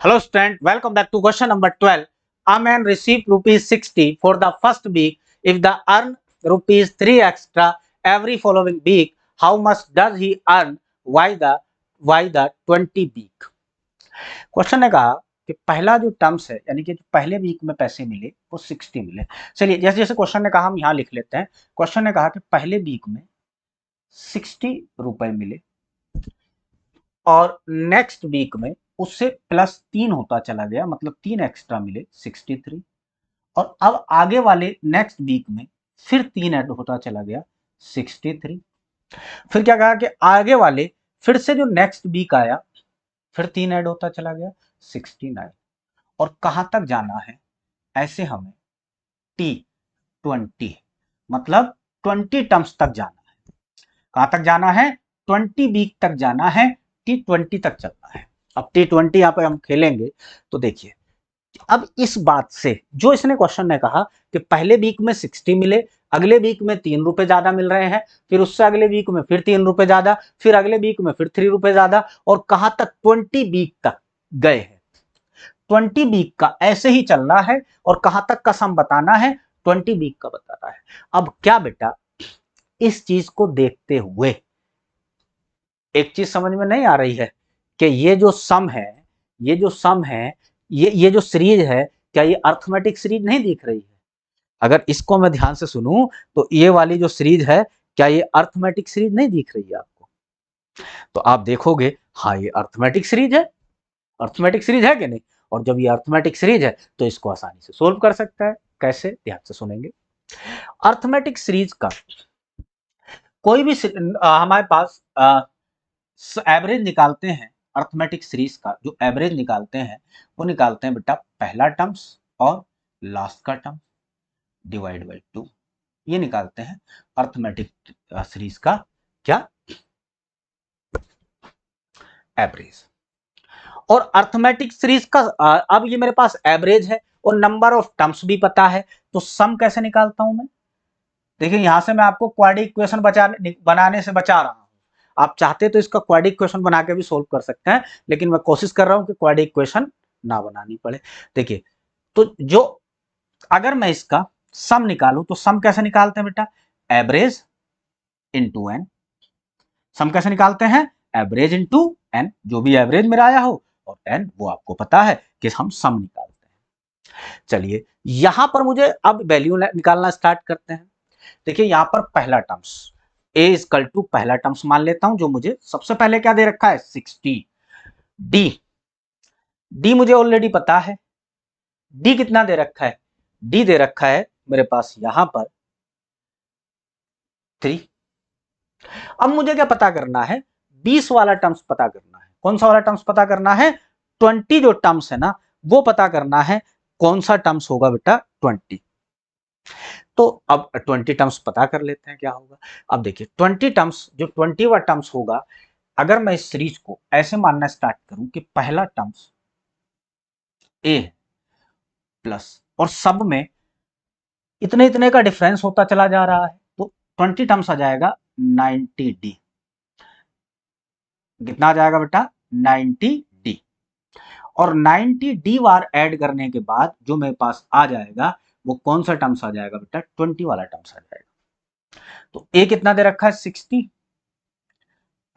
Hello student, welcome back to question number 12. A man received rupees 60 for the first week. If the earn rupees 3 extra every following week, how much does he earn why the 20 week? Question ने कहा कि पहला जो terms है यानी कि जो पहले वीक में पैसे मिले वो 60 मिले। चलिए जैसे जैसे क्वेश्चन ने कहा हम यहाँ लिख लेते हैं। क्वेश्चन ने कहा कि पहले वीक में 60 रुपए मिले और नेक्स्ट वीक में उससे प्लस 3 होता चला गया, मतलब 3 एक्स्ट्रा मिले 63। और अब आगे वाले नेक्स्ट वीक में फिर 3 ऐड होता चला गया 63। फिर क्या कहा कि आगे वाले फिर से जो नेक्स्ट वीक आया फिर 3 ऐड होता चला गया 69। और कहां तक जाना है, ऐसे हमें T20 मतलब 20 टर्म्स तक जाना है। कहां तक जाना है? 20 वीक तक जाना है, T20 तक चलना है। अब T20 यहां पे हम खेलेंगे तो देखिए, अब इस बात से जो इसने क्वेश्चन ने कहा कि पहले वीक में 60 मिले, अगले वीक में 3 रुपए ज्यादा मिल रहे हैं, फिर उससे अगले वीक में फिर 3 रुपए ज्यादा, फिर अगले वीक में फिर 3 रुपए ज्यादा, और कहां तक 20 वीक तक गए हैं। 20 वीक का ऐसे ही चलना है और कहां तक का सम बताना है, 20 वीक का बताना है। अब क्या बेटा, इस चीज को देखते हुए एक चीज समझ में नहीं आ रही है कि ये जो सम है, ये जो सीरीज है, क्या ये अर्थमेटिक सीरीज नहीं दिख रही है? अगर इसको मैं ध्यान से सुनूं तो ये वाली जो सीरीज है, क्या ये अर्थमेटिक सीरीज नहीं दिख रही है आपको? तो आप देखोगे हाँ ये अर्थमेटिक सीरीज है। अर्थमेटिक सीरीज है कि नहीं? और जब ये अर्थमेटिक सीरीज है तो इसको आसानी से सोल्व कर सकता है। कैसे? ध्यान से सुनेंगे। अर्थमेटिक सीरीज का कोई भी हमारे पास एवरेज निकालते हैं। अर्थमेटिक सीरीज का जो एवरेज निकालते हैं वो निकालते हैं बेटा पहला टर्म्स और लास्ट का टर्म डिवाइड बाई 2, ये निकालते हैं अर्थमेटिक सीरीज का क्या एवरेज। और अर्थमेटिक सीरीज का अब ये मेरे पास एवरेज है और नंबर ऑफ टर्म्स भी पता है, तो सम कैसे निकालता हूं मैं? देखिए यहां से मैं आपको क्वाड्रेटिक इक्वेशन बनाने से बचा रहा हूं। आप चाहते तो इसका क्वाड्रेटिक इक्वेशन बना के भी सोल्व कर सकते हैं, लेकिन मैं कोशिश कर रहा हूं कि क्वाड्रेटिक इक्वेशन ना बनानी पड़े। देखिए तो जो अगर मैं इसका सम निकालूं तो सम कैसे निकालते हैं बेटा? Average into N. सम कैसे निकालते हैं? एवरेज इंटू एन, जो भी एवरेज मेरा आया हो, और एन वो आपको पता है कि हम सम निकालते हैं। चलिए यहां पर मुझे अब वैल्यू निकालना स्टार्ट करते हैं। देखिए यहां पर पहला टर्म्स a इक्वल टू पहला टर्म्स मान लेता हूं, जो मुझे सबसे पहले क्या दे रखा है 60। डी मुझे ऑलरेडी पता है। डी कितना दे रखा है? डी दे रखा है मेरे पास यहां पर 3। अब मुझे क्या पता करना है? 20 वाला टर्म्स पता करना है। कौन सा वाला टर्म्स पता करना है? 20 जो टर्म्स है ना वो पता करना है। कौन सा टर्म्स होगा बेटा? 20। तो अब 20 टर्म्स पता कर लेते हैं क्या होगा। अब देखिए 20 टर्म्स, जो 20वां टर्म्स होगा, अगर मैं इस सीरीज को ऐसे मानना स्टार्ट करूं कि पहला टर्म्स ए प्लस और सब में इतने इतने का डिफरेंस होता चला जा रहा है, तो 20 टर्म्स आ जाएगा 90D। कितना आ जाएगा बेटा? 90D। और 90D बार ऐड करने के बाद जो मेरे पास आ जाएगा वो कौन सा टर्म्स आ जाएगा बेटा? 20 वाला टर्म्स आ जाएगा। तो ए कितना दे रखा है? 60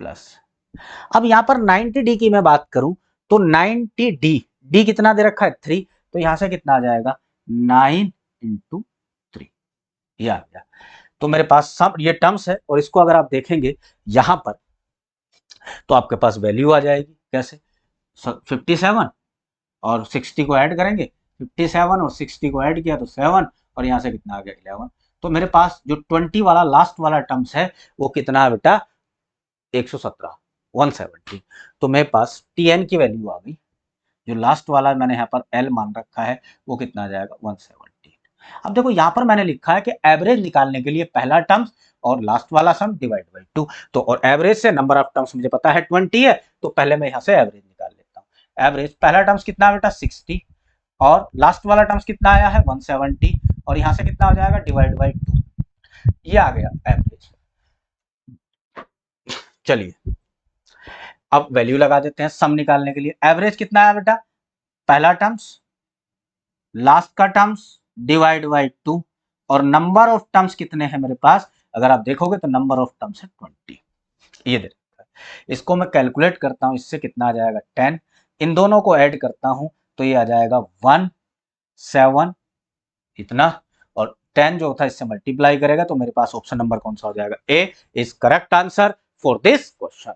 प्लस, अब यहां पर 90D की मैं बात करूं तो 90D, डी कितना दे रखा है? 3, तो यहां से कितना आ जाएगा? 9 इंटू 3, ये आ गया। तो मेरे पास सब ये टर्म्स है और इसको अगर आप देखेंगे यहां पर तो आपके पास वैल्यू आ जाएगी। कैसे? 57 और 60 को ऐड करेंगे, 57 और 60 को ऐड किया तो 7, और यहां से कितना आ गया? 11। तो मेरे पास जो 20 वाला लास्ट वाला टर्म्स है वो कितना है बेटा? 117, 170। तो मेरे पास Tn की वैल्यू आ गई। जो लास्ट वाला मैंने यहाँ पर L मान रखा है वो कितना आ जाएगा? 117। अब देखो यहाँ पर मैंने लिखा है कि एवरेज निकालने के लिए पहला टर्म्स और लास्ट वाला सम डिवाइड बाई 2। तो और एवरेज से नंबर ऑफ टर्म्स मुझे पता है 20 है, तो पहले मैं यहाँ से एवरेज निकाल लेता हूँ। एवरेज पहला टर्म्स कितना है बेटा? 60, और लास्ट वाला टर्म्स कितना आया है? 170, और यहाँ से कितना हो जाएगा? डिवाइड बाई 2, ये आ गया एवरेज। चलिए अब वैल्यू लगा देते हैं सम निकालने के लिए। एवरेज कितना है बेटा? पहला टर्म्स, लास्ट का टर्म्स डिवाइड बाई 2, और नंबर ऑफ टर्म्स कितने हैं मेरे पास, अगर आप देखोगे तो नंबर ऑफ टर्म्स है 20। ये दे, इसको मैं कैलकुलेट करता हूं, इससे कितना आ जाएगा 10, इन दोनों को ऐड करता हूं तो ये आ जाएगा 1 7 इतना, और 10 जो था इससे मल्टीप्लाई करेगा तो मेरे पास ऑप्शन नंबर कौन सा हो जाएगा, A is correct answer for this question.